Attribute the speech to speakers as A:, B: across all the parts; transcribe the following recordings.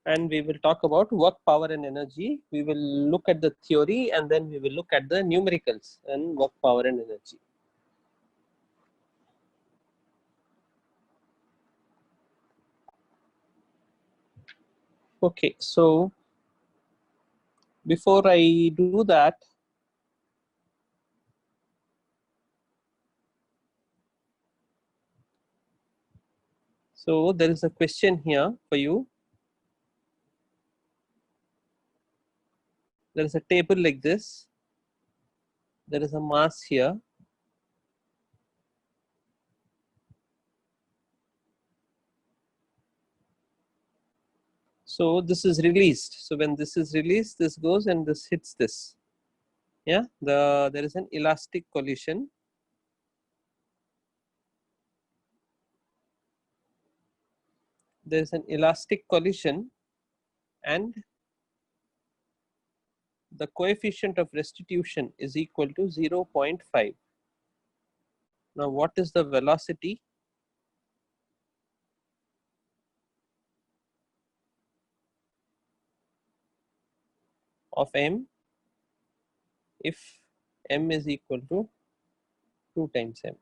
A: and we will talk about work, power and energy. We will look at the theory and then we will look at the numericals and work, power and energy. Okay, so before I do that, so there is a question here for you. There is a table like this. There is a mass here. So this is released. So when this is released, this goes and this hits this. Yeah, there is an elastic collision. There is an elastic collision and the coefficient of restitution is equal to 0.5. Now what is the velocity of m if m is equal to 2 times m?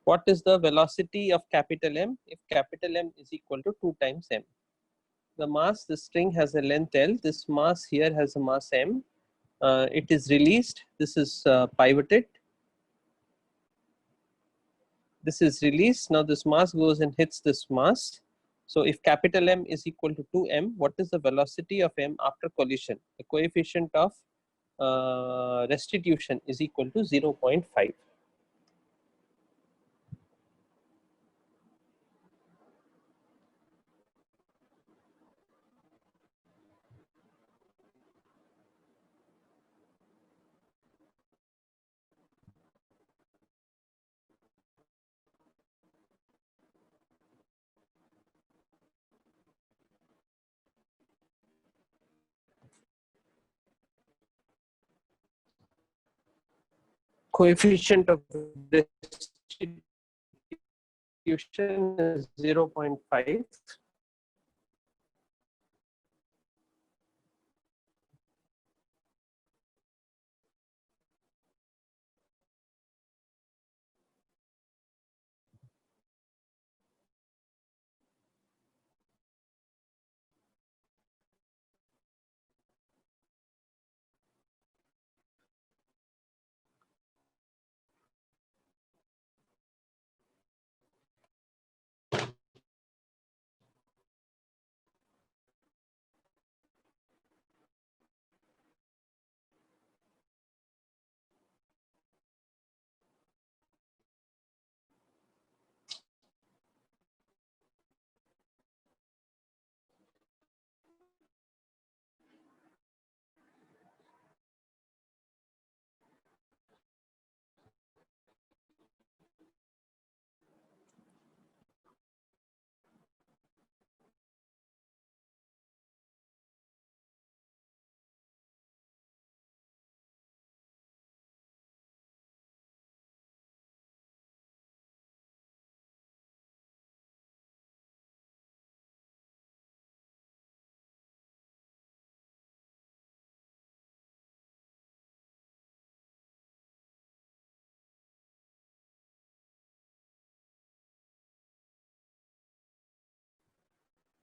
A: What is the velocity of capital M if capital M is equal to 2 times m? The mass, the string has a length L, this mass here has a mass m, it is released, this is pivoted, this is released, now this mass goes and hits this mass. So if capital M is equal to 2m, what is the velocity of m after collision? The coefficient of restitution is equal to 0.5. Coefficient of restitution is 0.5.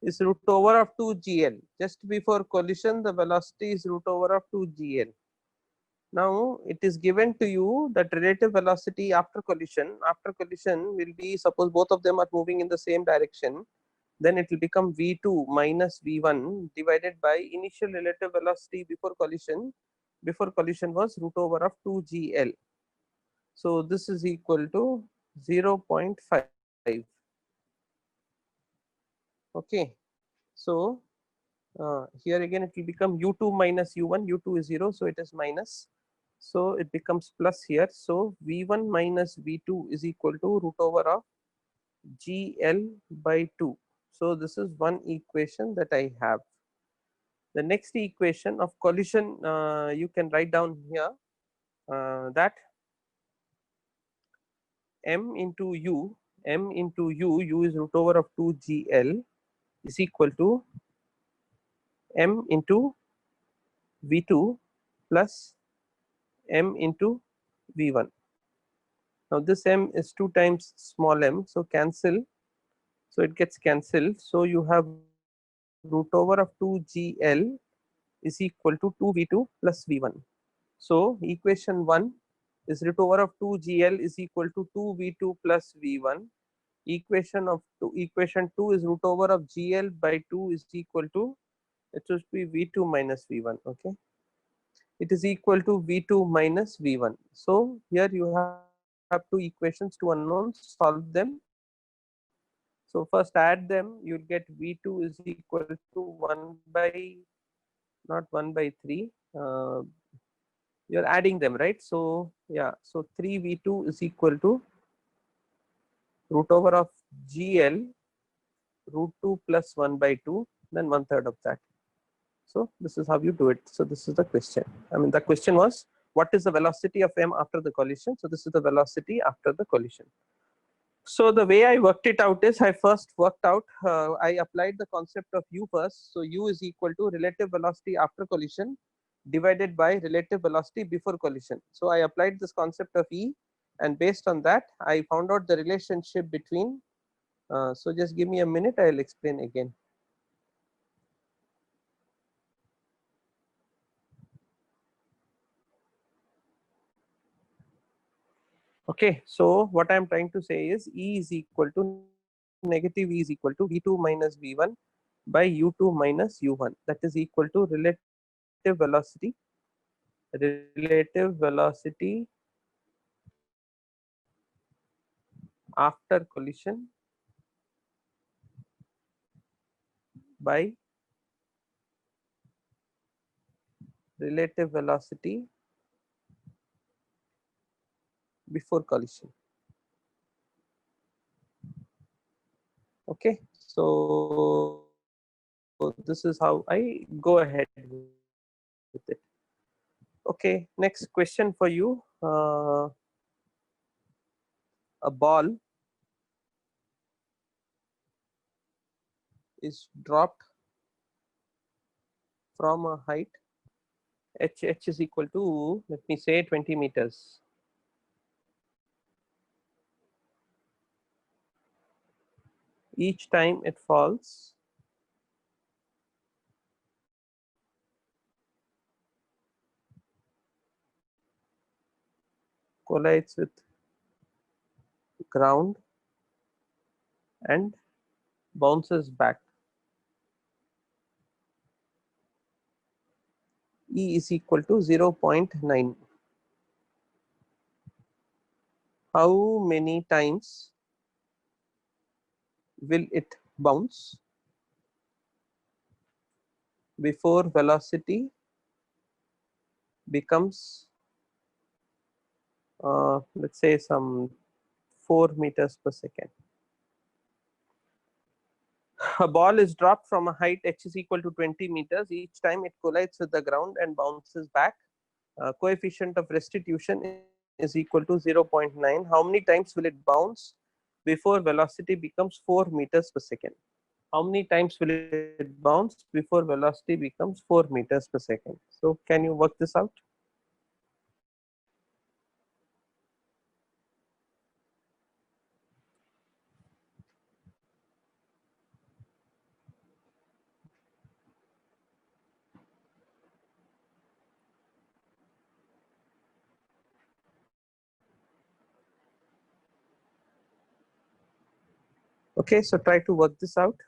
A: Is root over of 2gl. Just before collision, the velocity is root over of 2gl. Now it is given to you that relative velocity after collision. After collision will be, suppose both of them are moving in the same direction, then it will become v2 minus v1 divided by initial relative velocity before collision. Before collision was root over of 2gl. So this is equal to 0.5. Okay. So here again it will become u2 minus u1, u2 is 0, so it is minus, so it becomes plus here. So v1 minus v2 is equal to root over of gl by 2. So this is one equation that I have. The next equation of collision, you can write down here that m into u, u is root over of 2gl is equal to m into v2 plus m into v1. Now this m is 2 times small m, so cancel, so it gets cancelled. So you have root over of 2gl is equal to 2v2 plus v1. So equation 1 is root over of 2gl is equal to 2v2 plus v1. Equation 2 is root over of gl by 2 is equal to, it should be v2 minus v1. Okay, it is equal to v2 minus v1. So here you have two equations, two unknowns, solve them. So first add them, you'll get v2 is equal to 1 by, not 1 by 3, you're adding them, right? So yeah, so 3v2 is equal to root over of gl root 2 plus 1 by 2, then 1/3 of that. So this is how you do it. So this is the question. I mean, the question was, what is the velocity of m after the collision? So this is the velocity after the collision. So the way I worked it out is, I first worked out, I applied the concept of u first. So u is equal to relative velocity after collision divided by relative velocity before collision. So I applied this concept of E, and based on that I found out the relationship between, so just give me a minute, I'll explain again. Okay, so what I'm trying to say is E is equal to, negative E is equal to V2 minus V1 by U2 minus U1. That is equal to relative velocity after collision by relative velocity before collision. Okay, so this is how I go ahead with it. Okay, next question for you. A ball is dropped from a height h is equal to, let me say, 20 meters. Each time it falls, collides with ground and bounces back. E is equal to 0.9. How many times will it bounce before velocity becomes, let's say, some 4 meters per second? A ball is dropped from a height h is equal to 20 meters. Each time it collides with the ground and bounces back. Coefficient of restitution is equal to 0.9. How many times will it bounce before velocity becomes 4 meters per second? How many times will it bounce before velocity becomes 4 meters per second? So can you work this out? Okay, so try to work this out.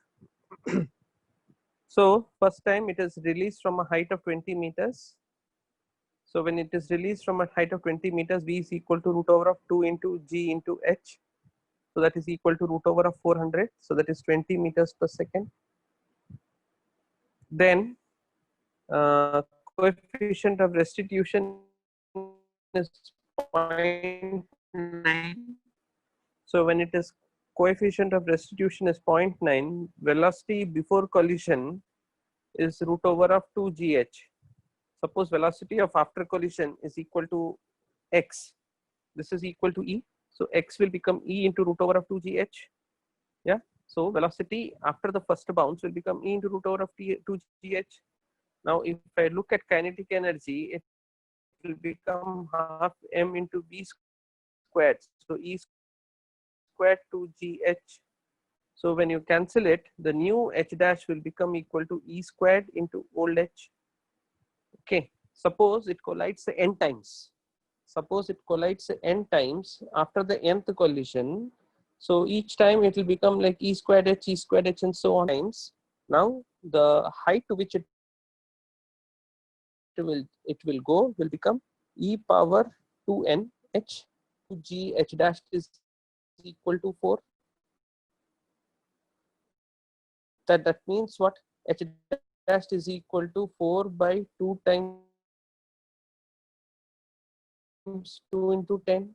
A: So first time it is released from a height of 20 meters. So when it is released from a height of 20 meters, V is equal to root over of 2 into G into H. So that is equal to root over of 400. So that is 20 meters per second. Then coefficient of restitution is 0.9. So when it is coefficient of restitution is 0.9, velocity before collision is root over of 2gh. Suppose velocity of after collision is equal to x. This is equal to E. So x will become e into root over of 2gh. Yeah. So velocity after the first bounce will become e into root over of 2gh. Now, if I look at kinetic energy, it will become half m into b squared. So e squared to gh. So when you cancel it, the new h dash will become equal to e squared into old h. Okay. Suppose it collides n times. Suppose it collides n times after the nth collision. So each time it will become like e squared h, and so on times. Now the height to which it will go will become e power 2n h. G h dash is equal to 4. That means what? H dash is equal to 4 by 2 times 2 into 10.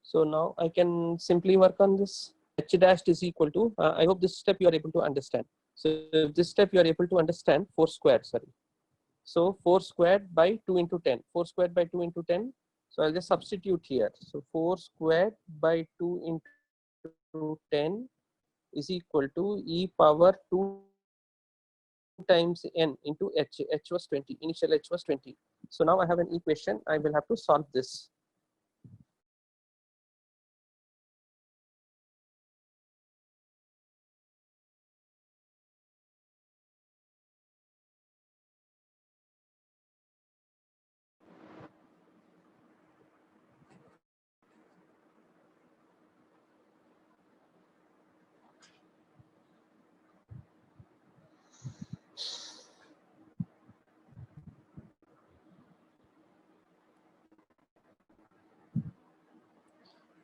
A: So now I can simply work on this. H dash is equal to, I hope this step you are able to understand. So this step you are able to understand, 4 squared, sorry. So 4 squared by 2 into 10. 4 squared by 2 into 10. So I'll just substitute here. So 4 squared by 2 into 10 is equal to e power 2 times n into h. H was 20. Initial h was 20. So now I have an equation. I will have to solve this.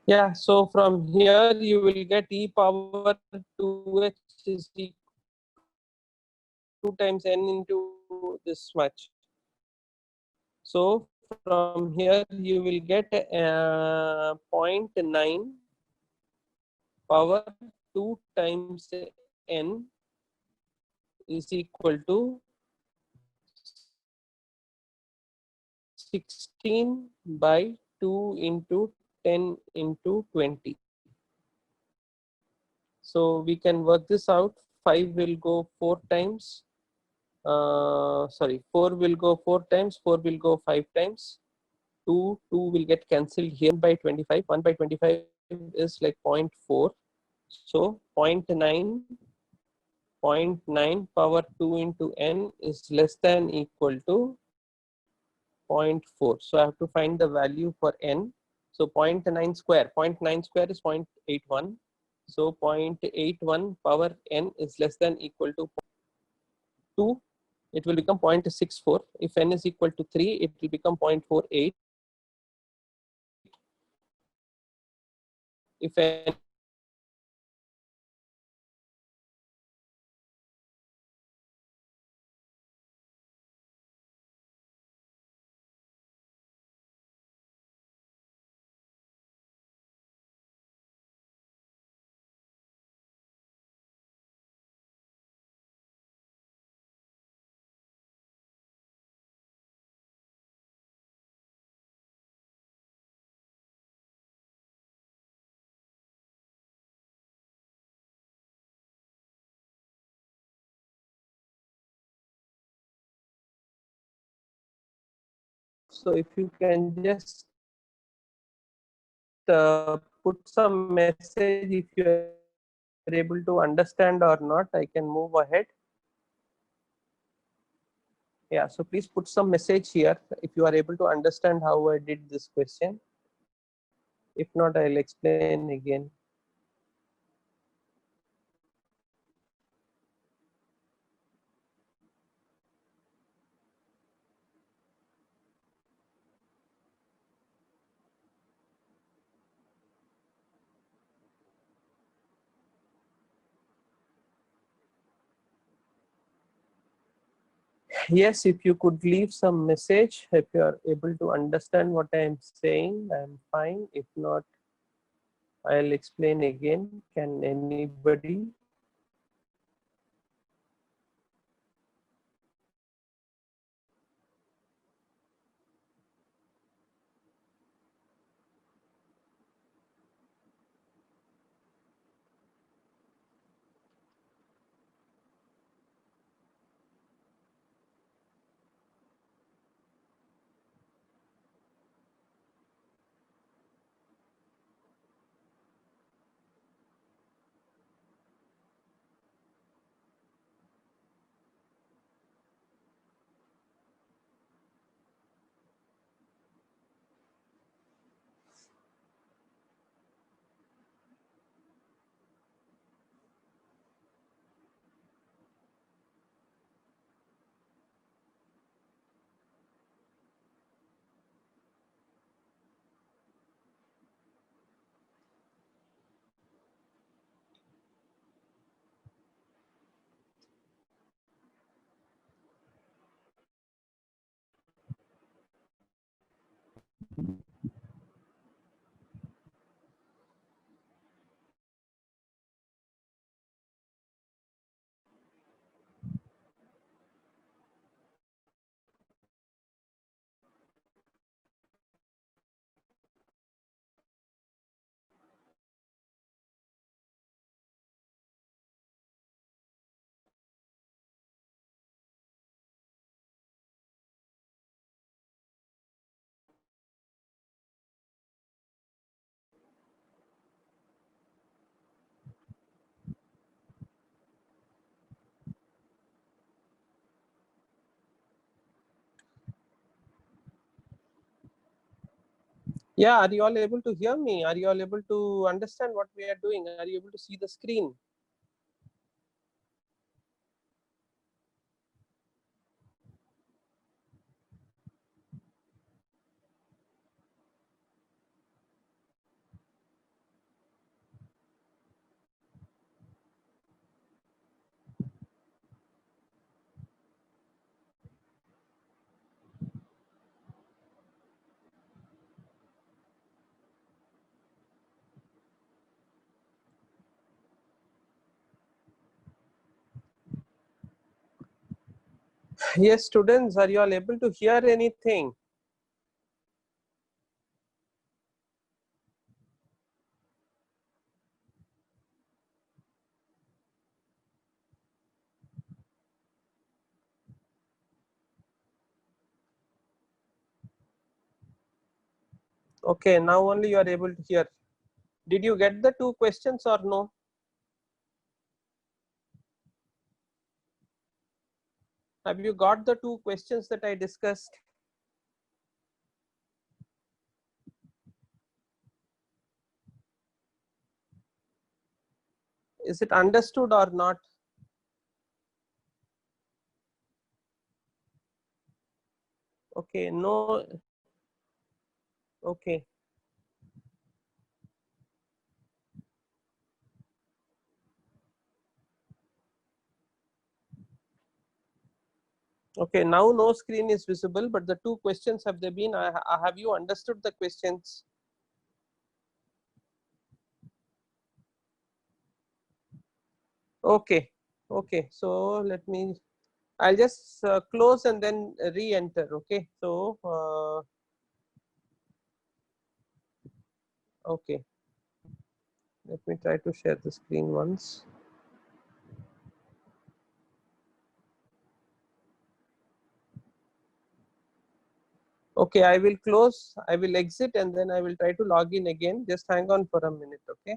A: Yeah, so from here you will get e power 2h is equal 2 times n into this much. So from here you will get 0.9 power 2 times n is equal to 16 by 2 into 10 into 20. So we can work this out. 5 will go 4 times. Sorry, 4 will go 4 times, 4 will go 5 times. 2 will get cancelled here by 25. 1 by 25 is like 0.4. So 0.9 power 2 into n is less than equal to 0.4. So I have to find the value for n. So 0.9 square. 0.9 square is 0.81. So 0.81 power n is less than equal to 2. It will become 0.64. If n is equal to 3, it will become 0.48. If n so if you can just put some message if you are able to understand or not, I can move ahead. Yeah, so please put some message here if you are able to understand how I did this question. If not, I'll explain again. Yes, if you could leave some message, if you are able to understand what I am saying, I'm fine. If not, I'll explain again. Can anybody? Yeah, are you all able to hear me? Are you all able to understand what we are doing? Are you able to see the screen? Yes, students, are you all able to hear anything? Okay, now only you are able to hear. Did you get the two questions or no? Have you got the two questions that I discussed? Is it understood or not? Okay, no. Okay. Okay, now no screen is visible, but the two questions have they been, have you understood the questions? Okay, okay, so let me, I'll just close and then re-enter, okay? So, okay, let me try to share the screen once. Okay, I will close, I will exit and then I will try to log in again. Just hang on for a minute, okay?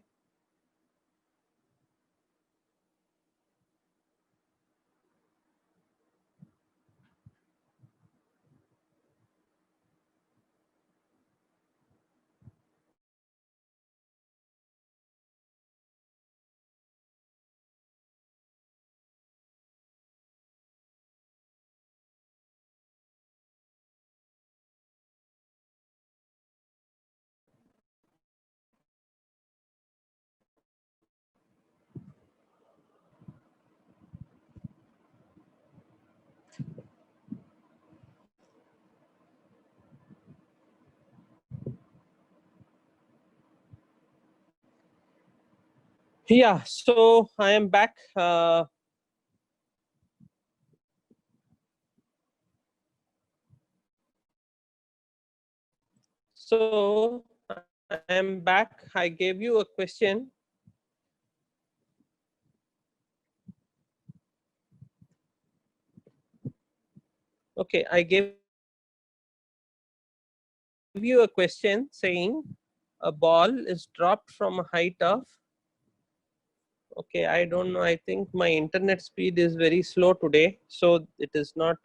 A: Yeah, so I am back. So I am back. I gave you a question. Okay, I gave you a question saying a ball is dropped from a height of, okay, I don't know, I think my internet speed is very slow today, so it is not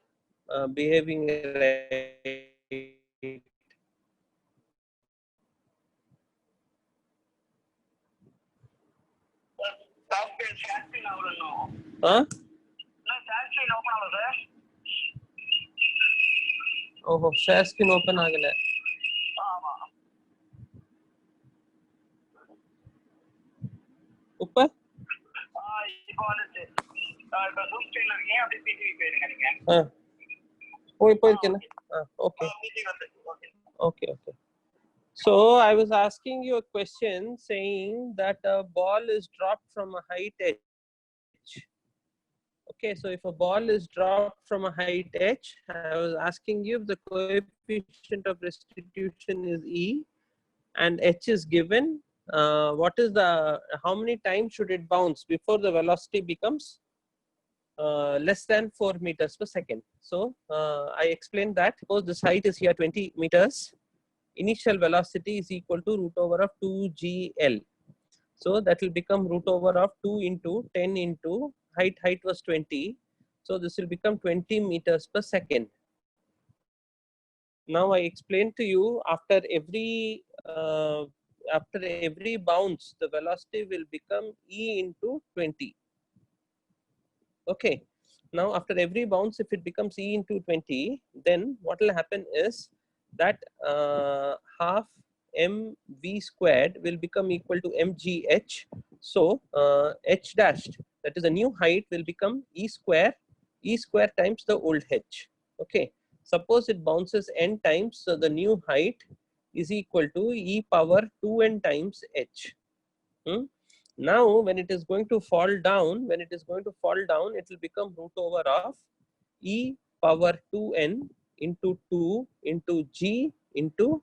A: behaving right. Huh? Oh, share screen open agale. Upper? Okay. Okay, okay. So I was asking you a question saying that a ball is dropped from a height h. Okay, so if a ball is dropped from a height h, I was asking you if the coefficient of restitution is E and h is given. What is the, how many times should it bounce before the velocity becomes less than 4 meters per second? So I explained that suppose this height is here 20 meters, initial velocity is equal to root over of 2gl. So that will become root over of 2 into 10 into height was 20. So this will become 20 meters per second. Now I explained to you after every after every bounce, the velocity will become E into 20. Okay. Now, after every bounce, if it becomes E into 20, then what will happen is that half mv squared will become equal to mgh. So, h dashed, that is a new height, will become e square times the old h. Okay. Suppose it bounces n times, so the new height is equal to e power 2n times h. Now, when it is going to fall down, it will become root over of e power 2n into 2 into g into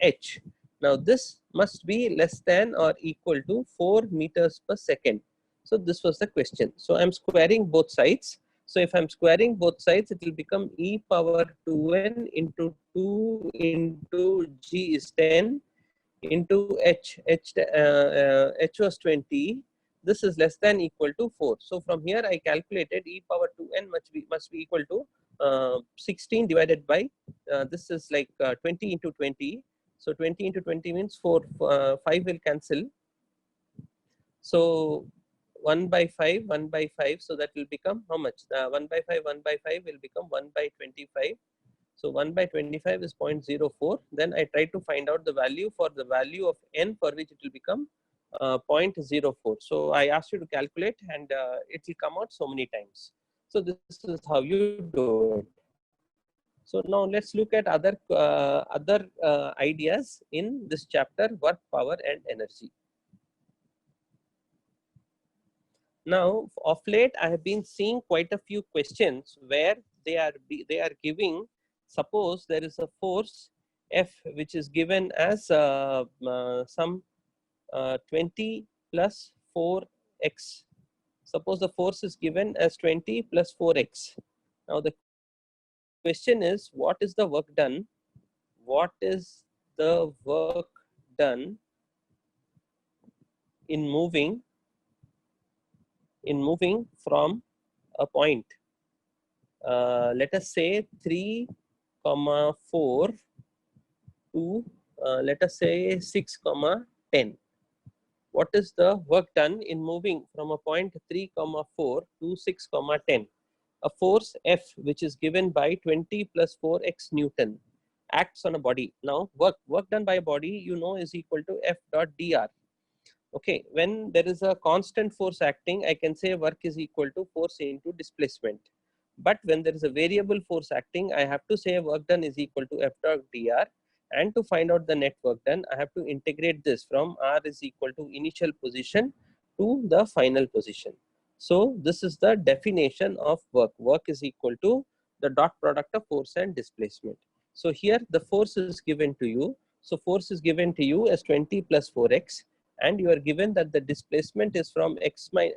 A: h. Now, this must be less than or equal to 4 meters per second. So, this was the question. So, I am squaring both sides. So, if I am squaring both sides, it will become e power 2n into 2 into g is 10 into h was 20. This is less than equal to 4. So from here I calculated e power 2n must be equal to 16 divided by this is like 20 into 20. So 20 into 20 means 4. 5 will cancel. So 1 by 5, 1 by 5. So that will become how much? 1 by 5 will become 1 by 25. So 1 by 25 is 0.04. Then I try to find out the value for the value of n, for which it will become 0.04. So I asked you to calculate, and it will come out so many times. So this is how you do it. So now let's look at other ideas in this chapter: work, power, and energy. Now, of late, I have been seeing quite a few questions where they are giving. Suppose there is a force F which is given as some 20 plus 4x. Suppose the force is given as 20 plus 4x. Now the question is, what is the work done? What is the work done in moving from a point, let us say 3, 4 to let us say 6, 10. What is the work done in moving from a point 3, 4 to 6, 10? A force F, which is given by 20 plus 4x Newton, acts on a body. Now, work done by a body, you know, is equal to F dot dr. Okay, when there is a constant force acting, I can say work is equal to force into displacement. But when there is a variable force acting, I have to say work done is equal to F dot dr. And to find out the net work done, I have to integrate this from r is equal to initial position to the final position. So this is the definition of work. Work is equal to the dot product of force and displacement. So here the force is given to you. So force is given to you as 20 plus 4x, and you are given that the displacement is from x, 3,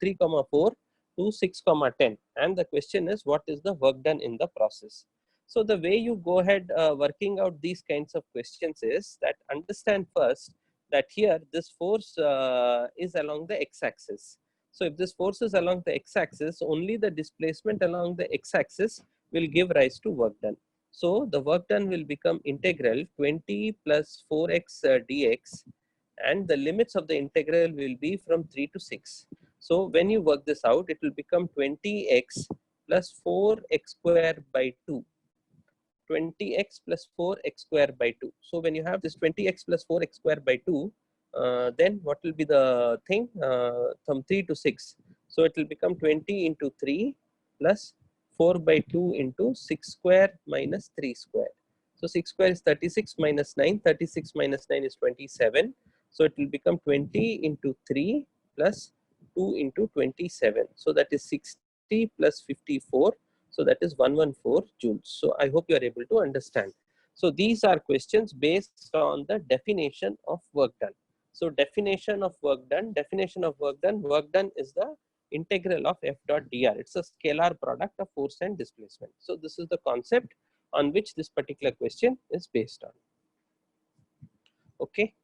A: 4 to 6, 10. And the question is, what is the work done in the process? So the way you go ahead working out these kinds of questions is that understand first that here this force is along the x-axis. So if this force is along the x-axis, only the displacement along the x-axis will give rise to work done. So the work done will become integral 20 plus 4x dx, and the limits of the integral will be from 3 to 6. So when you work this out, it will become 20x plus 4x square by 2. 20x plus 4x square by 2. So when you have this 20x plus 4x square by 2, then what will be the thing from 3 to 6? So it will become 20 into 3 plus 4 by 2 into 6 square minus 3 square. So 6 square is 36 minus 9. 36 minus 9 is 27. So it will become 20 into 3 plus 2 into 27. So that is 60 plus 54. So that is 114 joules. So I hope you are able to understand. So these are questions based on the definition of work done. So definition of work done, work done is the integral of F dot dr. It's a scalar product of force and displacement. So this is the concept on which this particular question is based on. Okay.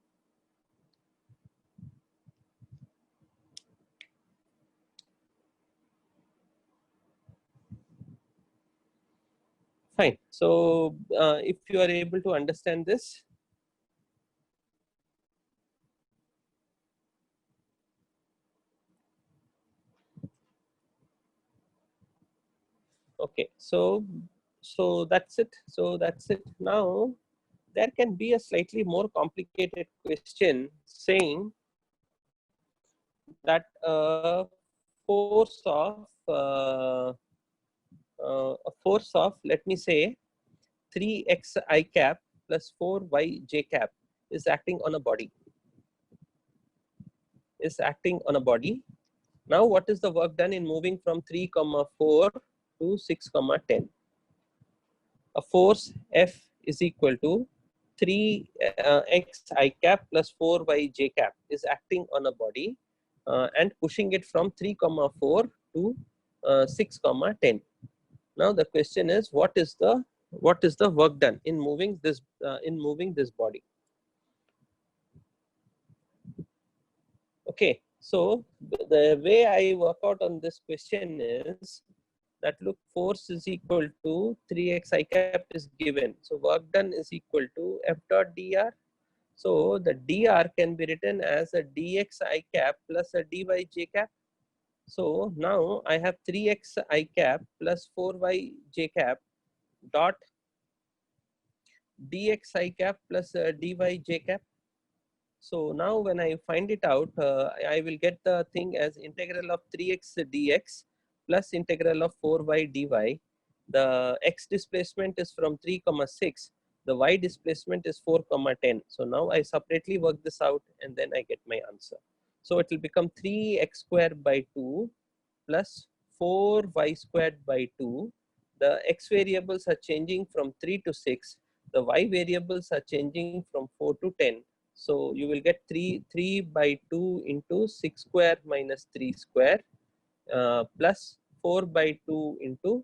A: Fine. So if you are able to understand this, okay. So that's it. So that's it. Now there can be a slightly more complicated question saying that a force of, let me say, 3x I cap plus 4y j cap is acting on a body. Now, what is the work done in moving from 3, 4 to 6, 10? A force F is equal to 3x I cap plus 4y j cap is acting on a body and pushing it from 3, 4 to 6, 10. Now the question is, what is the work done in moving this body? Okay, so the way I work out on this question is that, look, force is equal to 3x I cap is given, so work done is equal to F dot dr. So the dr can be written as a dx I cap plus a dy j cap. So now I have 3x I cap plus 4y j cap dot dx I cap plus dy j cap. So now when I find it out, I will get the thing as integral of 3x dx plus integral of 4y dy. The x displacement is from 3, 6. The y displacement is 4, 10. So now I separately work this out and then I get my answer. So it will become 3x squared by 2 plus 4y squared by 2. The x variables are changing from 3 to 6. The y variables are changing from 4 to 10. So you will get 3 by 2 into 6 square minus 3 square plus 4 by 2 into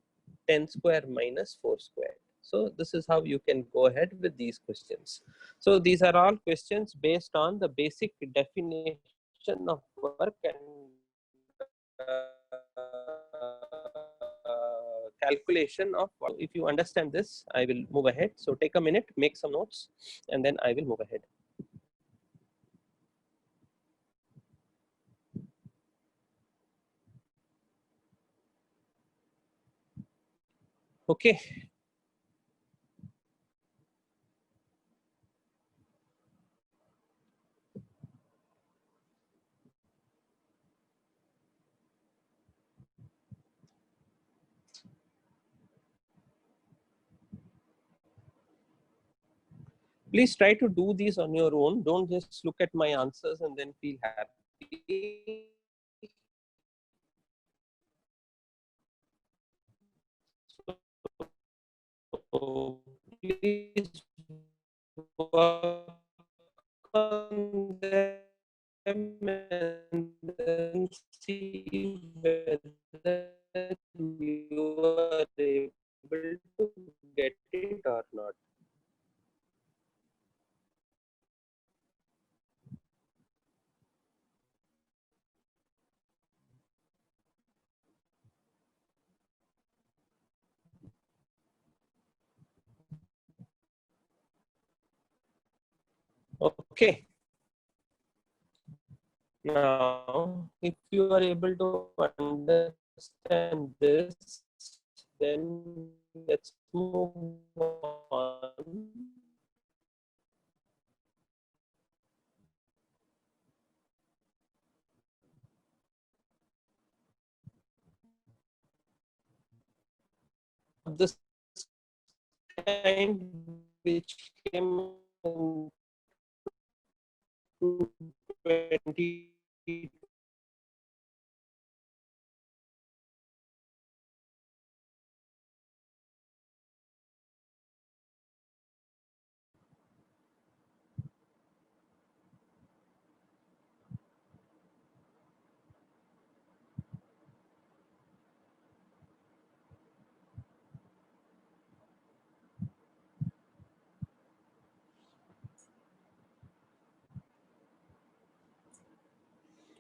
A: 10 square minus 4 square. So this is how you can go ahead with these questions. So these are all questions based on the basic definition of work and calculation of. If you understand this, I will move ahead. So take a minute, make some notes, and then I will move ahead. Okay. Please try to do these on your own. Don't just look at my answers and then feel happy. So please work on them and then see whether you are able to get it or not. Okay. Now, if you are able to understand this, then let's move on. This kind which came in 2020.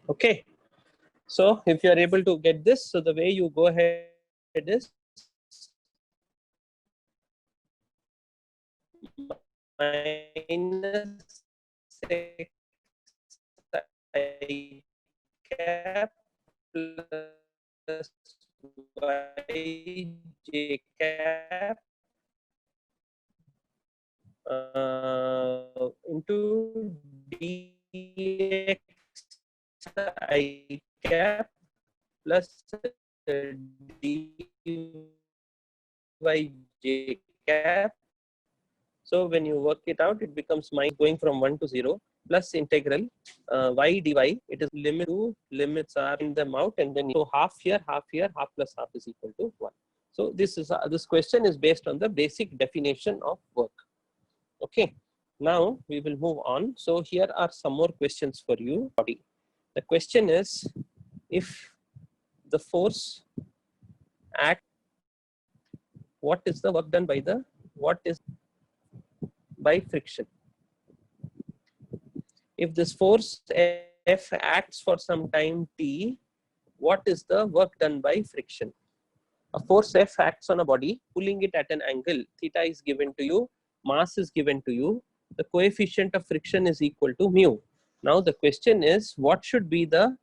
A: Okay. So if you are able to get this, so the way you go ahead is, minus x I cap plus y j cap into dx I cap plus dy j cap. So when you work it out, it becomes minus going from 1 to 0 plus integral y dy. It is limit to limits are in them out, and then so half here, half plus half is equal to 1. So this question is based on the basic definition of work. Okay. Now we will move on. So here are some more questions for you. The question is, if the force act, what is the work done by the, what is by friction? If this force F acts for some time t, what is the work done by friction? A force F acts on a body, pulling it at an angle. Theta is given to you, mass is given to you. The coefficient of friction is equal to mu. Now the question is, what should be the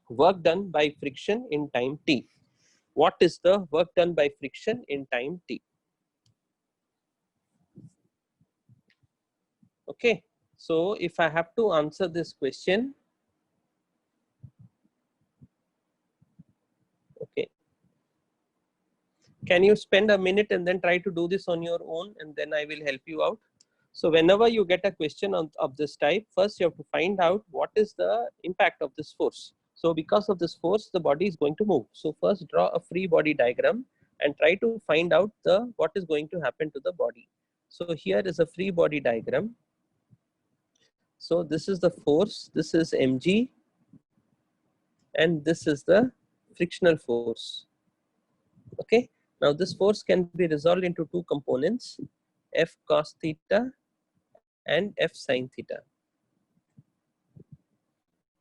A: work done by friction in time t? What is the work done by friction in time t? Okay, so if I have to answer this question, okay, can you spend a minute and then try to do this on your own, and then I will help you out. So whenever you get a question of this type, first you have to find out what is the impact of this force. So because of this force, the body is going to move. So first draw a free body diagram and try to find out what is going to happen to the body. So here is a free body diagram. So this is the force, this is mg, and this is the frictional force. Okay, now this force can be resolved into two components, F cos theta and F sin theta.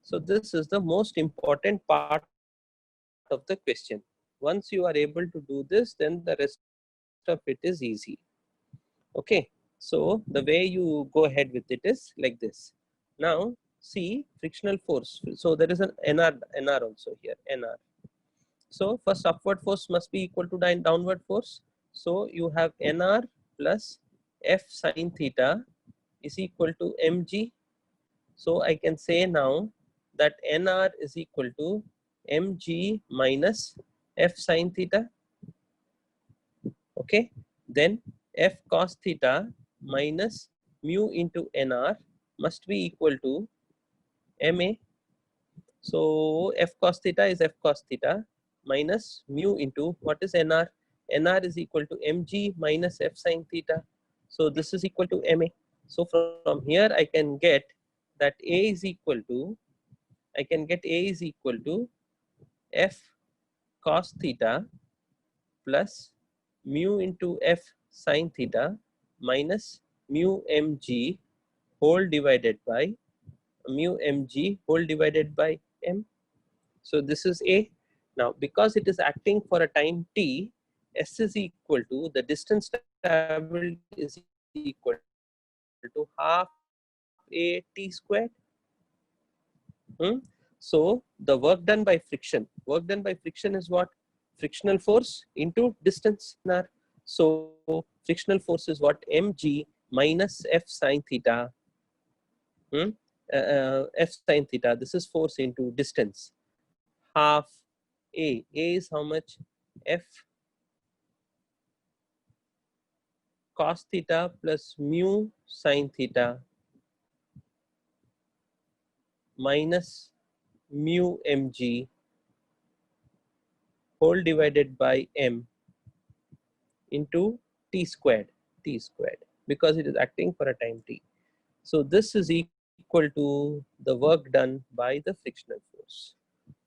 A: So this is the most important part of the question. Once you are able to do this, then the rest of it is easy. Okay, so the way you go ahead with it is like this. Now see frictional force. So there is an NR also here, NR. So first upward force must be equal to downward force. So you have NR plus F sin theta is equal to mg. So I can say now that NR is equal to mg minus F sin theta. Okay, then F cos theta minus mu into NR must be equal to MA. So F cos theta is F cos theta minus mu into what is NR? NR is equal to mg minus F sin theta. So this is equal to MA. So from here I can get that A is equal to, F cos theta plus mu into F sin theta minus mu mg whole divided by m. So this is A. Now because it is acting for a time t, S is equal to, the distance traveled is equal to half A t squared. So the work done by friction is what? Frictional force into distance. So frictional force is what? mg minus F sin theta. F sin theta. This is force into distance. Half A. A is how much? F cos theta plus mu sin theta minus mu mg whole divided by m into t squared, because it is acting for a time t. So this is equal to the work done by the frictional force.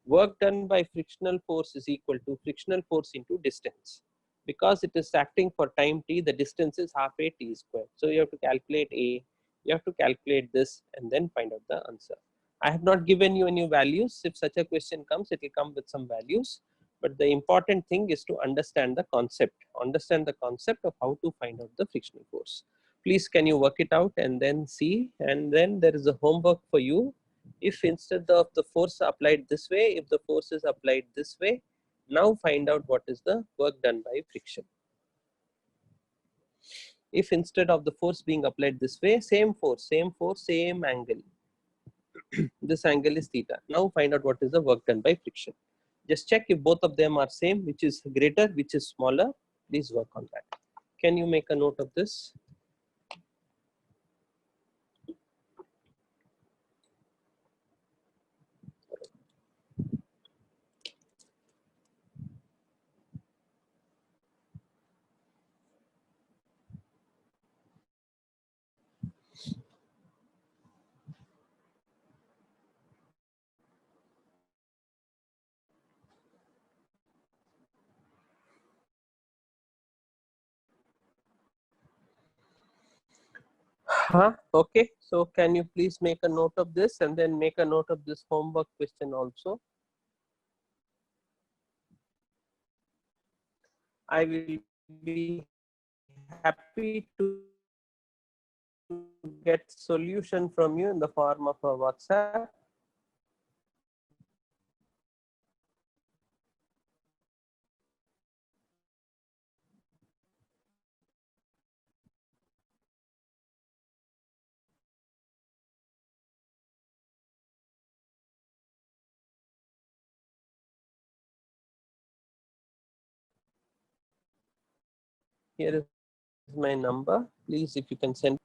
A: Work done by frictional force is equal to frictional force into distance. Because it is acting for time t, the distance is half A t squared. So you have to calculate A, you have to calculate this, and then find out the answer. I have not given you any values. If such a question comes, it will come with some values. But the important thing is to understand the concept of how to find out the frictional force. Please can you work it out and then see, and then there is a homework for you. If instead of the force applied this way, if the force is applied this way, now find out what is the work done by friction. If instead of the force being applied this way, same force, same angle, this angle is theta. Now find out what is the work done by friction. Just check if both of them are same, which is greater, which is smaller. Please work on that. Can you make a note of this? Okay, so can you please make a note of this and then make a note of this homework question also. I will be happy to get solution from you in the form of a WhatsApp. Here is my number. Please, if you can send.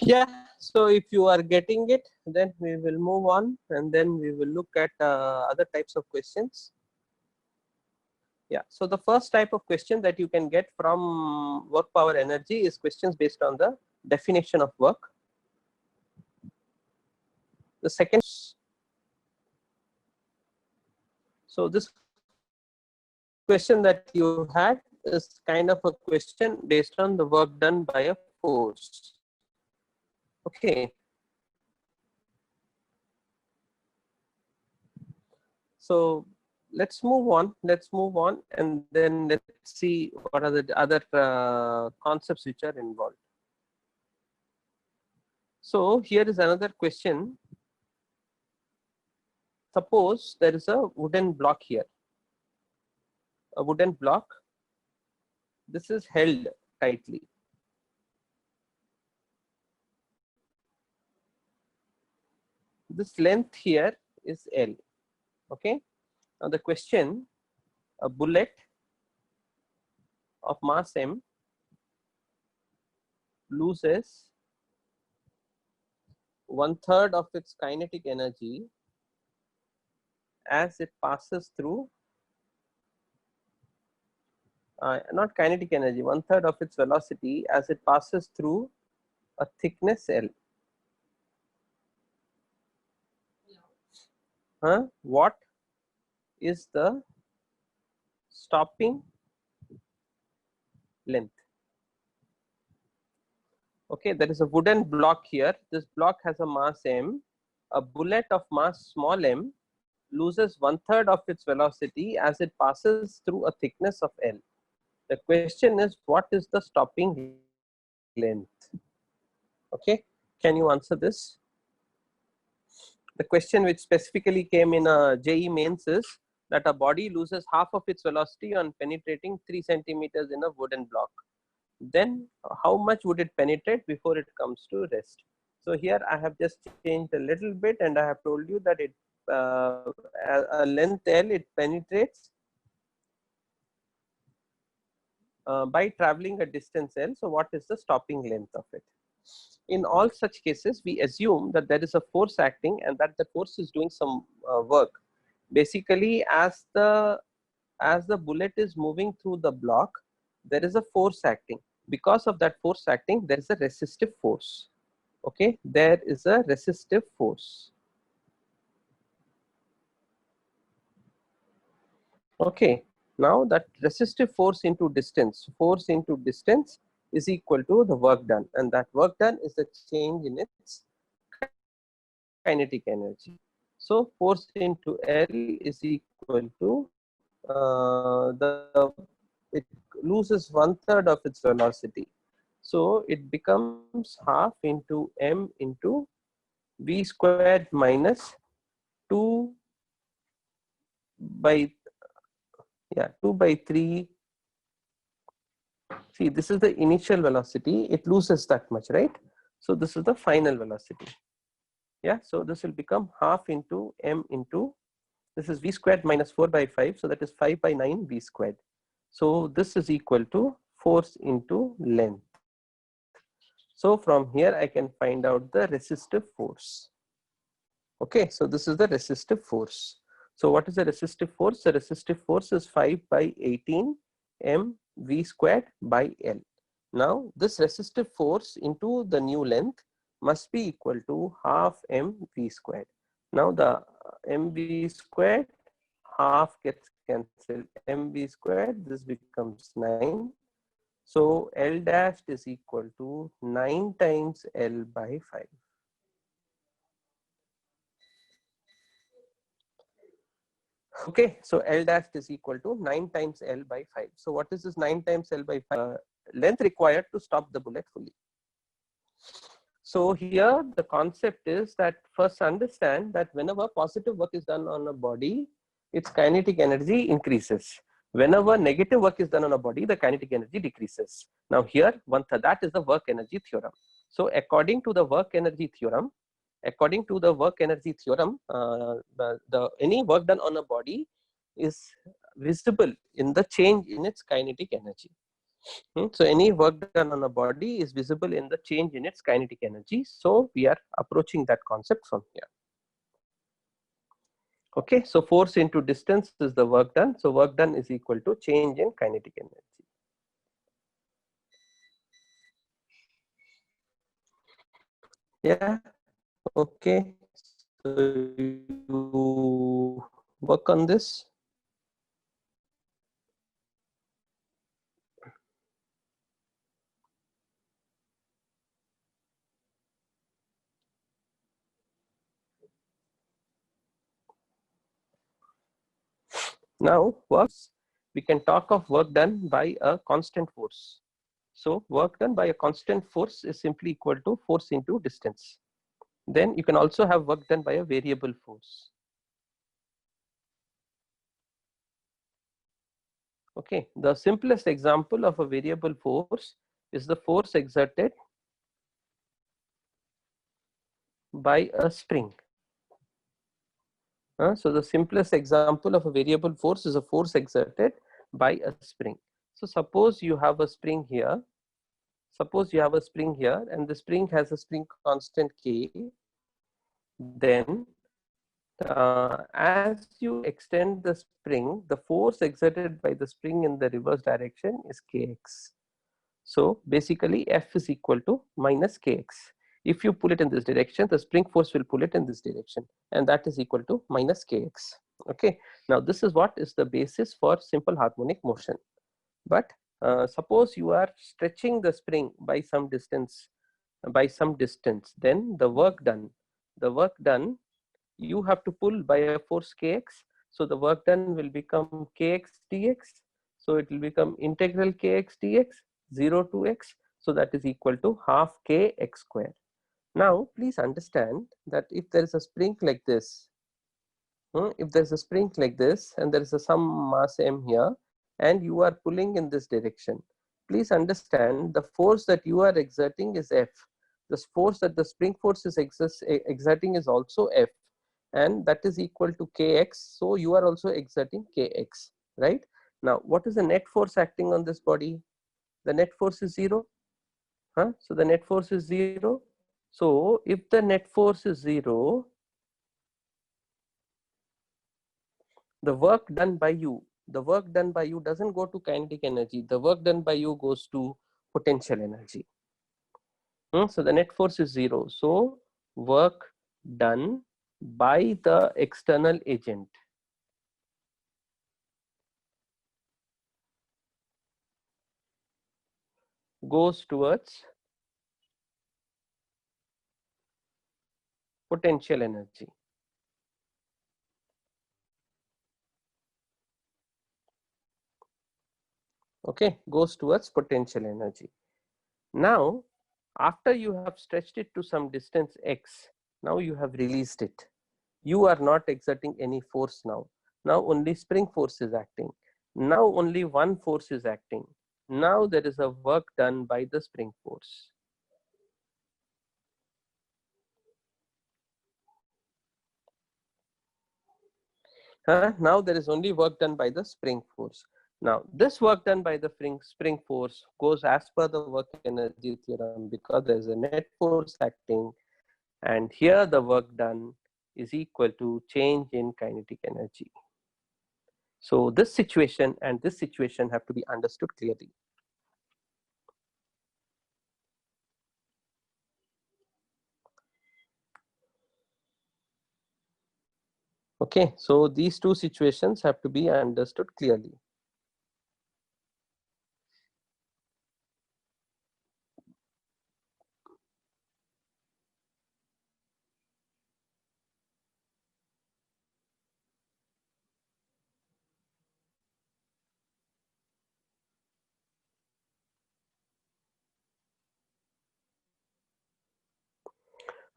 A: Yeah, so if you are getting it, then we will move on and then we will look at other types of questions. Yeah, so the first type of question that you can get from work power energy is questions based on the definition of work. The second, so this question that you had is kind of a question based on the work done by a force. Okay. So let's move on. And then let's see what are the other concepts which are involved. So here is another question. Suppose there is a wooden block here. A wooden block. This is held tightly. This length here is L. Okay. Now the question, a bullet of mass M loses 1/3 of its kinetic energy as it passes through, not kinetic energy, 1/3 of its velocity as it passes through a thickness L. What is the stopping length? Okay, there is a wooden block here. This block has a mass M. A bullet of mass small m loses 1/3 of its velocity as it passes through a thickness of L. The question is, what is the stopping length? Okay, can you answer this? The question which specifically came in a JEE mains is that a body loses half of its velocity on penetrating 3 centimeters in a wooden block. Then how much would it penetrate before it comes to rest? So here I have just changed a little bit, and I have told you that it a length L, it penetrates by traveling a distance L. So what is the stopping length of it? In all such cases, we assume that there is a force acting and that the force is doing some work. Basically, as the bullet is moving through the block, there is a force acting. Because of that force acting, there is a resistive force. Okay, there is a resistive force. Okay, now that resistive force into distance is equal to the work done, and that work done is the change in its kinetic energy. So force into L is equal to it loses 1/3 of its velocity. So it becomes half into m into v squared minus 2 by 2 by 3. See, this is the initial velocity. It loses that much, right? So this is the final velocity. Yeah, so this will become half into m into, this is v squared minus 4 by 5. So that is 5 by 9 v squared. So this is equal to force into length. So from here I can find out the resistive force. Okay, so this is the resistive force. So what is the resistive force? The resistive force is 5 by 18 m v squared by L. Now this resistive force into the new length must be equal to half m v squared. Now the m v squared, half gets cancelled, m v squared, this becomes 9. So L dashed is equal to 9 times L by 5. Okay, so L dashed is equal to 9 times L by 5. So what is this 9 times L by 5? Length required to stop the bullet fully. So here the concept is that first understand that whenever positive work is done on a body, its kinetic energy increases. Whenever negative work is done on a body, the kinetic energy decreases. Now here, that is the work energy theorem. So according to the work energy theorem, any work done on a body is visible in the change in its kinetic energy. So any work done on a body is visible in the change in its kinetic energy. So we are approaching that concept from here. Okay, so force into distance is the work done. So work done is equal to change in kinetic energy. Yeah, okay. So you work on this. Now works, we can talk of work done by a constant force. So work done by a constant force is simply equal to force into distance. Then you can also have work done by a variable force. Okay, the simplest example of a variable force is the force exerted by a spring. So the simplest example of a variable force is a force exerted by a spring. So suppose you have a spring here. And the spring has a spring constant K. Then as you extend the spring, the force exerted by the spring in the reverse direction is Kx. So basically F is equal to minus Kx. If you pull it in this direction, the spring force will pull it in this direction, and that is equal to minus Kx. Okay, now this is what is the basis for simple harmonic motion. But suppose you are stretching the spring by some distance, then the work done, you have to pull by a force Kx. So the work done will become Kx dx. So it will become integral kx dx 0 to x. So that is equal to half kx square. Now please understand that if there is a spring like this, if there is a spring like this and there is some mass m here and you are pulling in this direction, please understand the force that you are exerting is F. The force that the spring force is exerting is also F, and that is equal to kx. So you are also exerting kx, right? Now what is the net force acting on this body? The net force is 0. So the net force is 0. So if the net force is 0, the work done by you doesn't go to kinetic energy. The work done by you goes to potential energy. So the net force is 0. So work done by the external agent goes towards potential energy. Okay, goes towards potential energy. Now, after you have stretched it to some distance x, now you have released it. You are not exerting any force now. Now only spring force is acting. Now only one force is acting. Now there is a work done by the spring force. Now there is only work done by the spring force. Now this work done by the spring force goes as per the work energy theorem, because there is a net force acting, and here the work done is equal to change in kinetic energy. So this situation and this situation have to be understood clearly. Okay, so these two situations have to be understood clearly.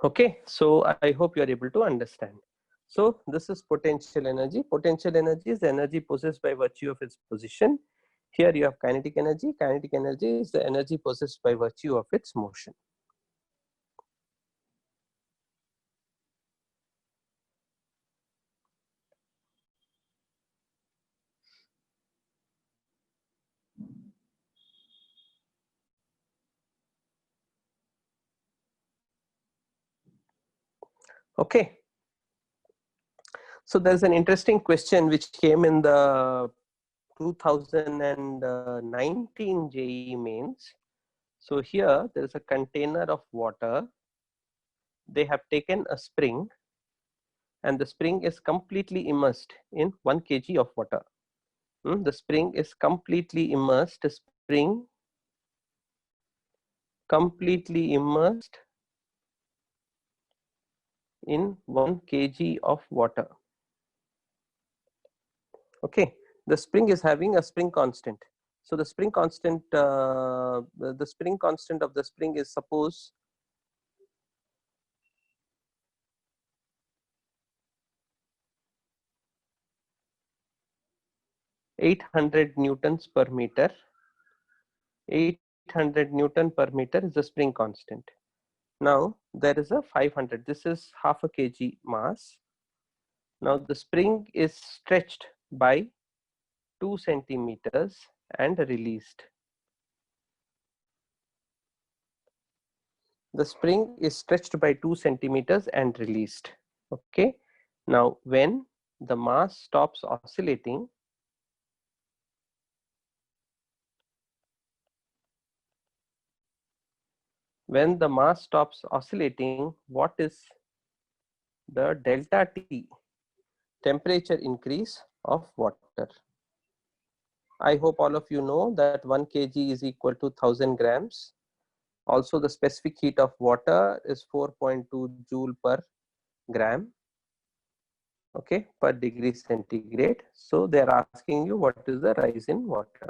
A: Okay, so I hope you are able to understand. So this is potential energy. Potential energy is the energy possessed by virtue of its position. Here you have kinetic energy. Kinetic energy is the energy possessed by virtue of its motion. Okay. So there's an interesting question which came in the 2019 JEE mains. So here there is a container of water. They have taken a spring, and the spring is completely immersed in 1 kg of water. The spring is completely immersed, completely immersed in 1 kg of water. Okay, the spring is having a spring constant. So the spring constant, the spring constant of the spring is, suppose, 800 newtons per meter. 800 Newton per meter is the spring constant. Now there is a 500. This is half a kg mass. Now the spring is stretched by 2 centimeters and released. The spring is stretched by 2 centimeters and released. Okay. Now when the mass stops oscillating, what is the delta T, temperature increase of water? I hope all of you know that 1 kg is equal to 1000 grams. Also, the specific heat of water is 4.2 joule per gram. okay, per degree centigrade. So they are asking you what is the rise in water.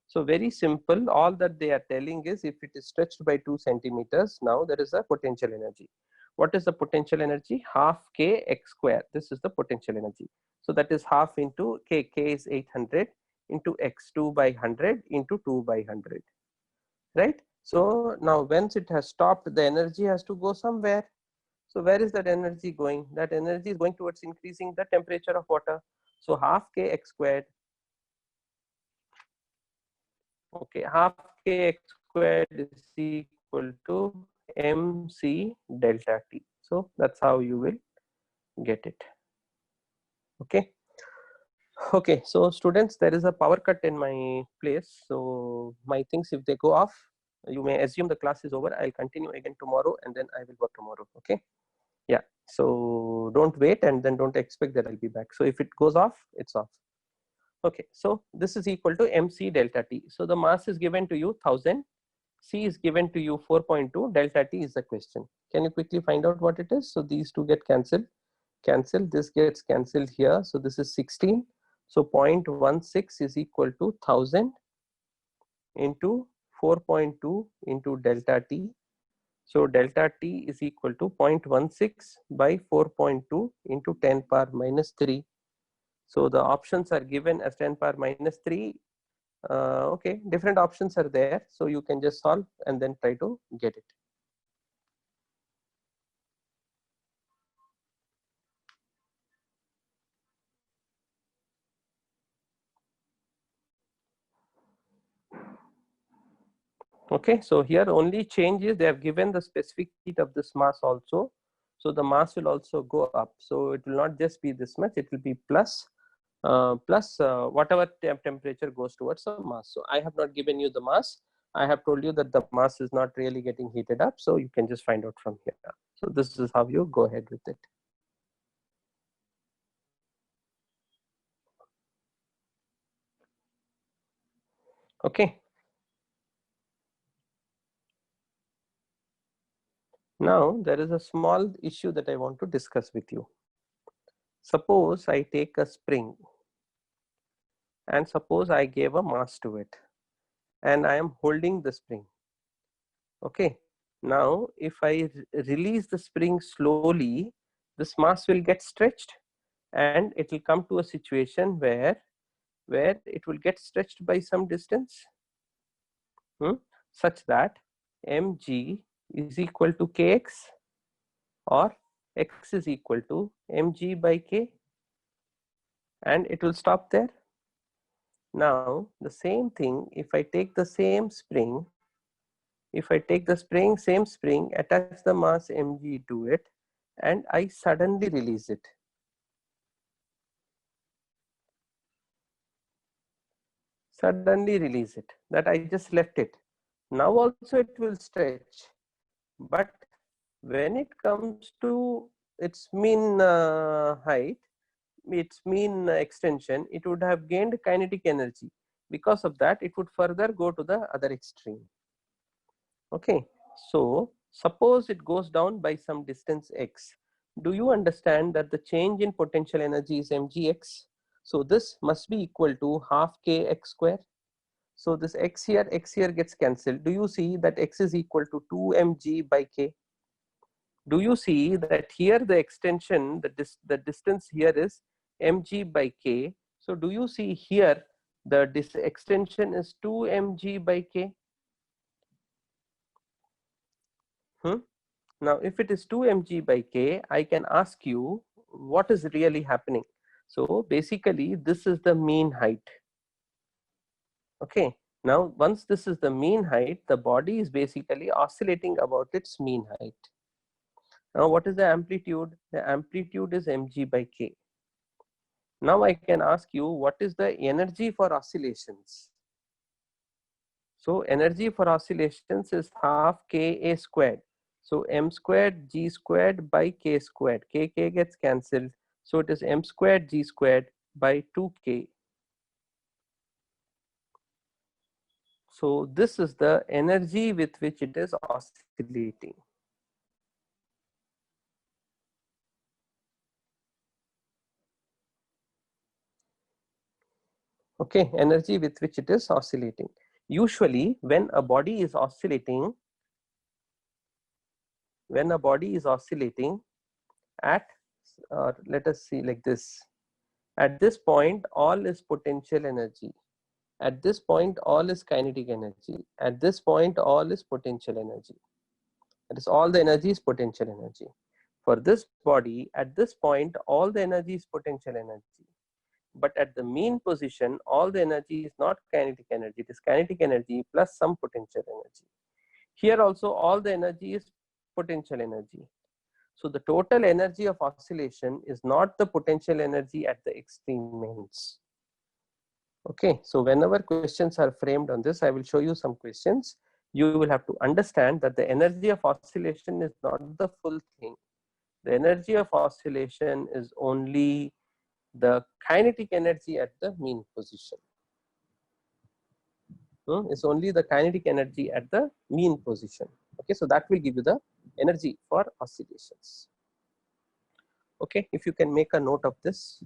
A: So very simple, all that they are telling is if it is stretched by 2 centimeters, now there is a potential energy. What is the potential energy? Half k x square. This is the potential energy. So that is half into k, k is 800 into x, 2 by 100 into 2 by 100, right? So now once it has stopped, the energy has to go somewhere. So where is that energy going? That energy is going towards increasing the temperature of water. So half k x squared, okay, half k x squared is equal to mc delta t. So that's how you will get it. Okay. Okay, so students, there is a power cut in my place. So my things, if they go off, you may assume the class is over. I'll continue again tomorrow and then I will work tomorrow. Okay. Yeah. So don't wait and then don't expect that I'll be back. So if it goes off, it's off. Okay. So this is equal to mc delta t. So the mass is given to you 1000. C is given to you 4.2, delta T is the question. Can you quickly find out what it is? So these two get cancelled, this gets cancelled here. So this is 16. So 0.16 is equal to 1000 into 4.2 into delta T. So delta T is equal to 0.16 by 4.2 into 10 power minus 3. So the options are given as 10 power minus 3. Okay, different options are there, so you can just solve and then try to get it. Okay, so here only change is they have given the specific heat of this mass also, so the mass will also go up. So it will not just be this much, it will be plus whatever temperature goes towards the mass. So I have not given you the mass. I have told you that the mass is not really getting heated up, so you can just find out from here. So this is how you go ahead with it. Okay. Now there is a small issue that I want to discuss with you. Suppose I take a spring and suppose I gave a mass to it and I am holding the spring. Okay. Now, if I release the spring slowly, this mass will get stretched and it will come to a situation where it will get stretched by some distance, such that mg is equal to kx or x is equal to mg by k, and it will stop there. Now, the same thing, if I take the same spring, same spring, attach the mass mg to it, and I suddenly release it. That I just left it. Now also it will stretch, but when it comes to its mean height, its mean extension, it would have gained kinetic energy. Because of that, it would further go to the other extreme. Okay, so suppose it goes down by some distance x. Do you understand that the change in potential energy is mgx? So this must be equal to half k x square. So this x here gets cancelled. Do you see that x is equal to 2 mg by k? Do you see that here the extension, the distance here is mg by k. So do you see here the extension is 2 mg by k? Now, if it is 2 mg by k, I can ask you what is really happening. So basically, this is the mean height. Okay. Now, once this is the mean height, the body is basically oscillating about its mean height. Now, what is the amplitude? The amplitude is mg by k. Now, I can ask you what is the energy for oscillations? So, energy for oscillations is half ka squared. So, m squared g squared by k squared. K gets cancelled. So, it is m squared g squared by 2k. So, this is the energy with which it is oscillating. Okay, energy with which it is oscillating. Usually when a body is oscillating, at, let us see like this, at this point all is potential energy, at this point all is kinetic energy, at this point all is potential energy. That is, all the energy is potential energy. For this body, at this point all the energy is potential energy, but at the mean position all the energy is not kinetic energy, it is kinetic energy plus some potential energy. Here also all the energy is potential energy. So the total energy of oscillation is not the potential energy at the extreme ends. Okay, so whenever questions are framed on this, I will show you some questions. You will have to understand that the energy of oscillation is not the full thing. The energy of oscillation is only the kinetic energy at the mean position. It's only the kinetic energy at the mean position. Okay, so that will give you the energy for oscillations. Okay, if you can make a note of this.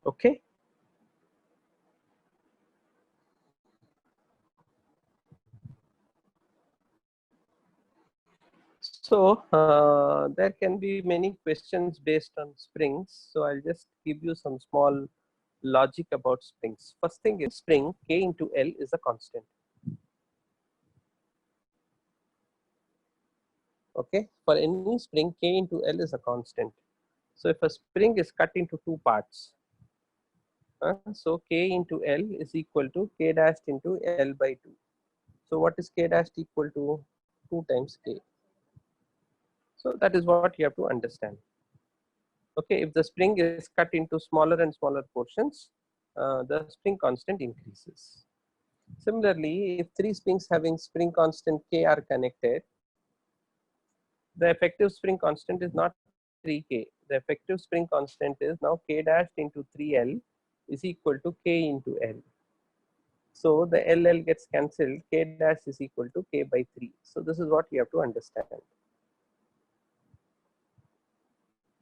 A: Okay. So there can be many questions based on springs. So I'll just give you some small logic about springs. First thing is, spring K into L is a constant. Okay, for any spring K into L is a constant. So if a spring is cut into two parts, so K into L is equal to K dashed into L by 2. So what is K dashed equal to? 2 times K. So that is what you have to understand. Okay, if the spring is cut into smaller and smaller portions, the spring constant increases. Similarly, if 3 springs having spring constant K are connected, the effective spring constant is not 3K. The effective spring constant is now K dashed into 3L is equal to K into L. So the LL gets cancelled, K dash is equal to K by 3. So this is what you have to understand.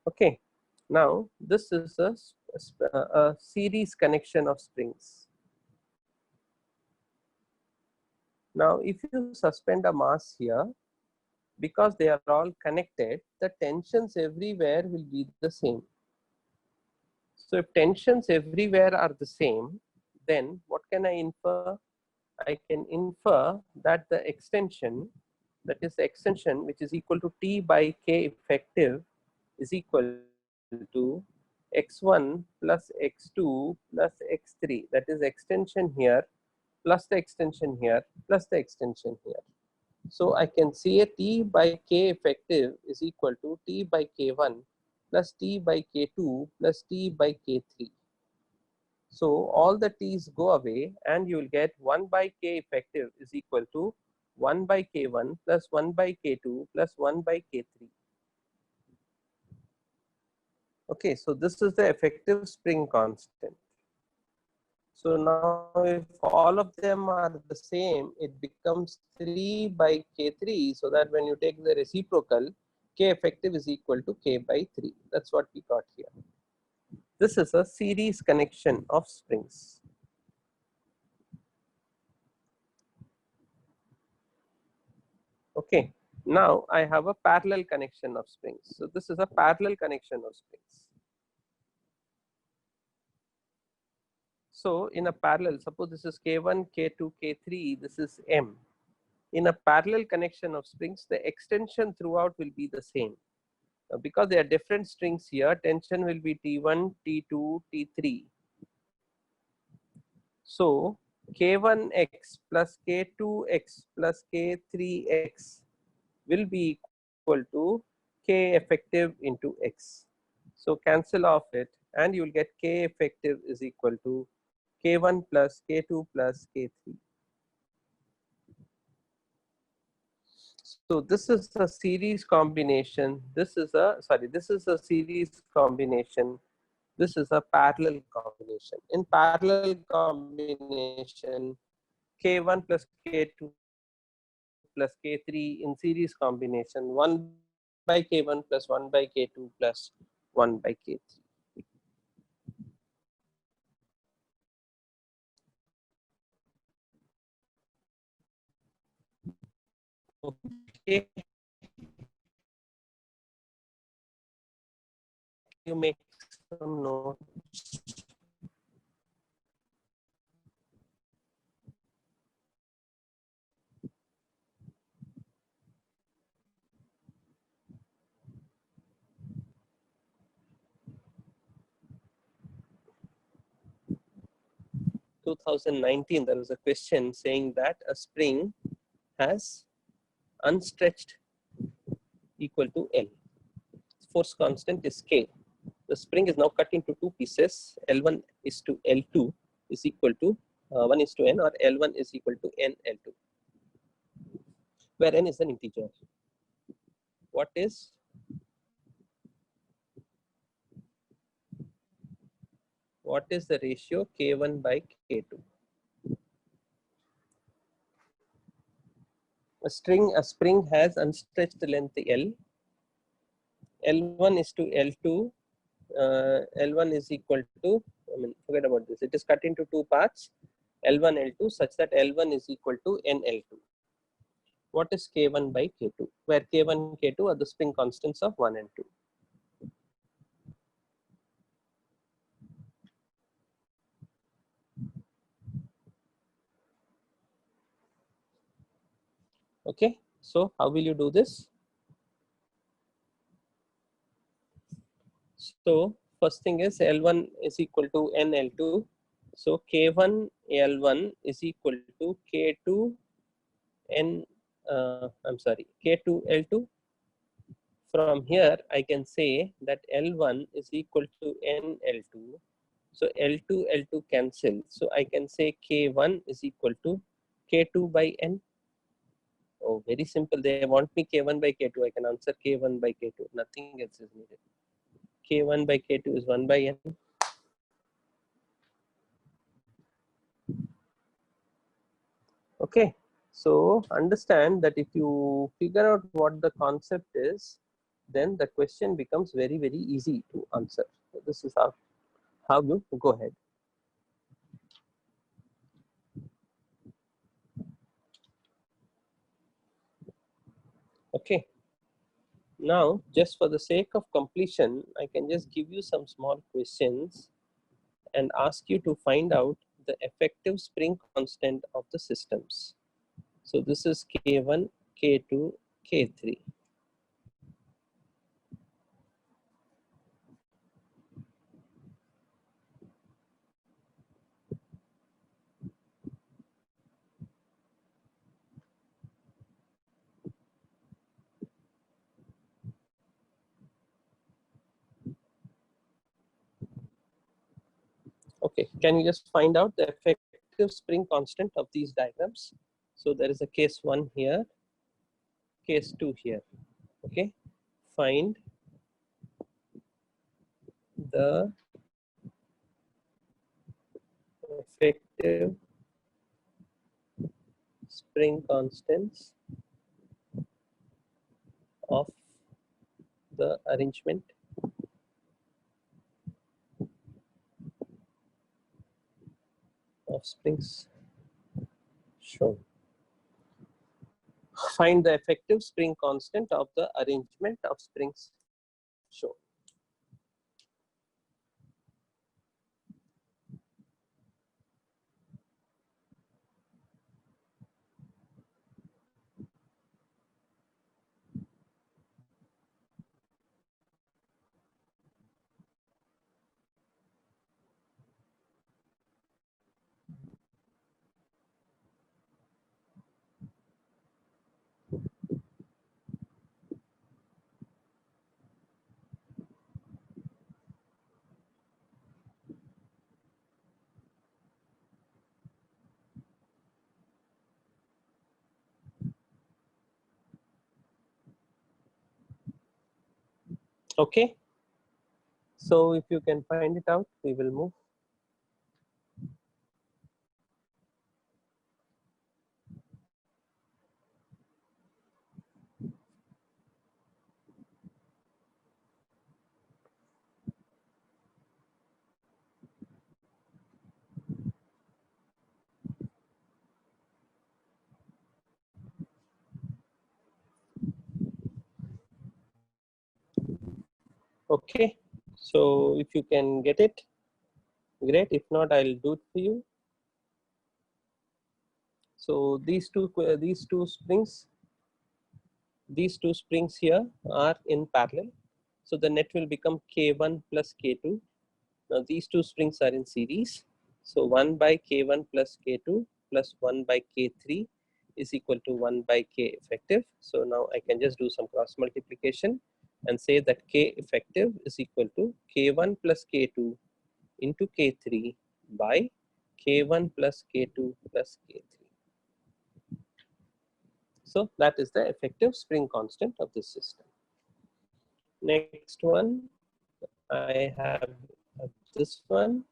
A: Okay, now this is a series connection of springs. Now if you suspend a mass here, because they are all connected, the tensions everywhere will be the same. So if tensions everywhere are the same, then what can I infer? I can infer that the extension, that is the extension which is equal to T by K effective, is equal to x1 plus x2 plus x3. That is extension here plus the extension here plus the extension here. So I can say T by K effective is equal to T by K1 plus T by K2 plus T by K3. So all the T's go away and you will get 1 by K effective is equal to 1 by K1 plus 1 by K2 plus 1 by K3. Okay, so this is the effective spring constant. So now if all of them are the same, it becomes 3 by K3, so that when you take the reciprocal, K effective is equal to K by 3. That's what we got here. This is a series connection of springs. Okay, now I have a parallel connection of springs. So this is a parallel connection of springs. So in a parallel, suppose this is K1, K2, K3, this is M. In a parallel connection of springs, the extension throughout will be the same. Because there are different strings here, tension will be T1, T2, T3. So k1x plus k2x plus k3x will be equal to k effective into x. So cancel off it and you will get k effective is equal to k1 plus k2 plus k3. So this is a series combination. This is a series combination. This is a parallel combination. In parallel combination, k1 plus k2 plus k3 in series combination, 1 by k1 plus 1 by k2 plus 1 by k3. Okay, you make some notes. 2019, there was a question saying that a spring has unstretched equal to L. Force constant is K. The spring is now cut into two pieces. L1 is to L2 is equal to 1 is to N, or L1 is equal to N L2, where N is an integer. What is the ratio K1 by K2? A spring has unstretched length L. L1 is to L2. L1 is equal to, forget about this. It is cut into two parts, L1, L2, such that L1 is equal to NL2. What is K1 by K2? Where K1, K2 are the spring constants of 1 and 2. Okay, so how will you do this? So first thing is L1 is equal to NL2. So K1 L1 is equal to K2 N, K2 L2. From here, I can say that L1 is equal to NL2. So L2, L2 cancel. So I can say K1 is equal to K2 by N. Oh, very simple. They want me K1 by K2. I can answer K1 by K2. Nothing else is needed. K1 by K2 is 1 by N. Okay. So understand that if you figure out what the concept is, then the question becomes very, very easy to answer. So this is how you go ahead. Okay. Now, just for the sake of completion, I can just give you some small questions and ask you to find out the effective spring constant of the systems. So this is K1, K2, K3. Okay, can you just find out the effective spring constant of these diagrams? So there is a case 1 here, case 2 here. Okay, find the effective spring constants of the arrangement of springs shown. Find the effective spring constant of the arrangement of springs shown. Okay. So if you can find it out, we will move. Okay. So if you can get it, great. If not, I'll do it for you. So these two springs here are in parallel. So the net will become K1 plus K2. Now these two springs are in series. So 1 by K1 plus K2 plus 1 by K3 is equal to 1 by K effective. So now I can just do some cross multiplication and say that K effective is equal to K1 plus K2 into K3 by K1 plus K2 plus K3. So that is the effective spring constant of this system. Next one, I have this one.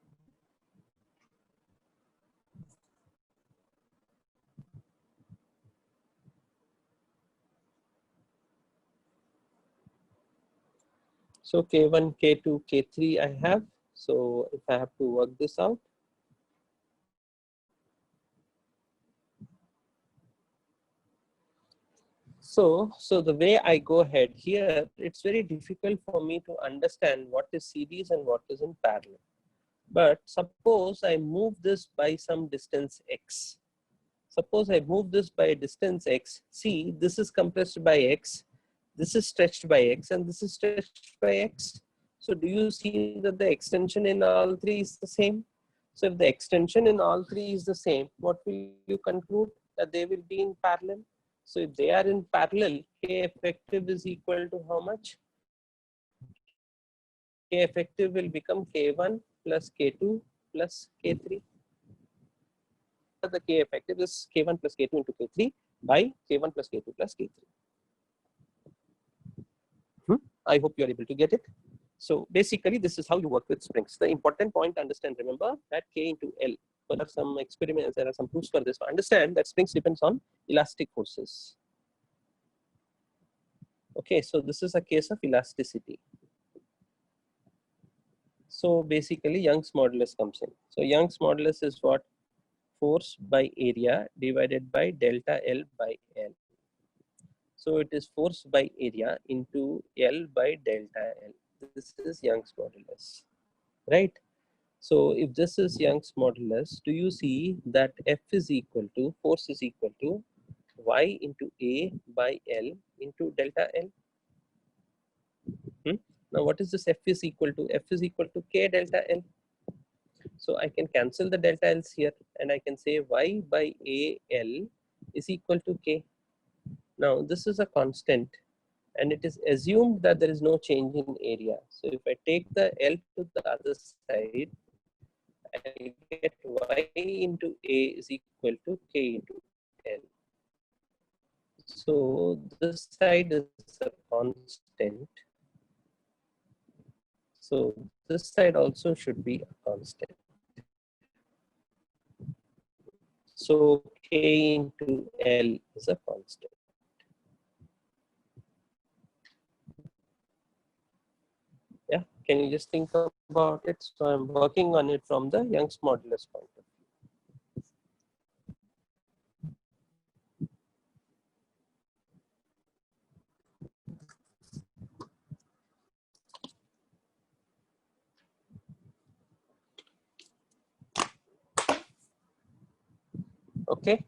A: So K1, K2, K3 I have. So if I have to work this out, so the way I go ahead here, it's very difficult for me to understand what is series and what is in parallel. But suppose I move this by some distance x. Suppose I move this by a distance x. See, this is compressed by x, this is stretched by x, and this is stretched by x. So do you see that the extension in all three is the same? So if the extension in all three is the same, what will you conclude? That they will be in parallel. So if they are in parallel, K effective is equal to how much? K effective will become K1 plus K2 plus K3. The K effective is K1 plus K2 into K3 by K1 plus K2 plus K3. I hope you are able to get it. So basically, this is how you work with springs. The important point to understand, remember that K into L. So there are some experiments, there are some proofs for this. Understand that springs depends on elastic forces. Okay, so this is a case of elasticity. So basically, Young's modulus comes in. So Young's modulus is what? Force by area divided by delta L by L. So it is force by area into L by delta L. This is Young's modulus, right? So if this is Young's modulus, do you see that F is equal to, force is equal to Y into A by L into delta L? Now what is this F is equal to? F is equal to K delta L. So I can cancel the delta L's here and I can say Y by AL is equal to K. Now this is a constant and it is assumed that there is no change in area. So if I take the L to the other side, I get Y into A is equal to K into L. So this side is a constant. So this side also should be a constant. So K into L is a constant. Yeah, can you just think about it? So I'm working on it from the Young's modulus point of view. Okay.